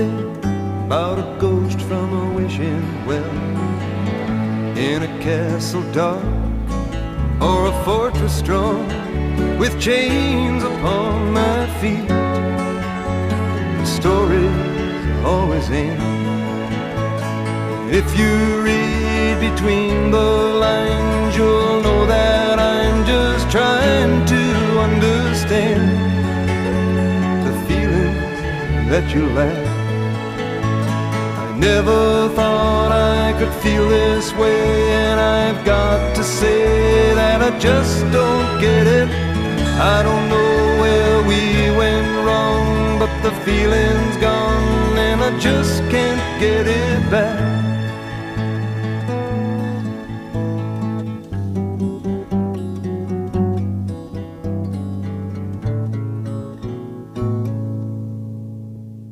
story about a ghost from a wishing well, in a castle dark or a fortress strong, with chains upon my feet. The stories always end. If you read between the lines, you'll know that I'm just trying to understand the feelings that you lack. I never thought I could feel this way, and I've got to say that I just don't get it. I don't know where we went wrong, but the feeling's gone and I just can't get it back.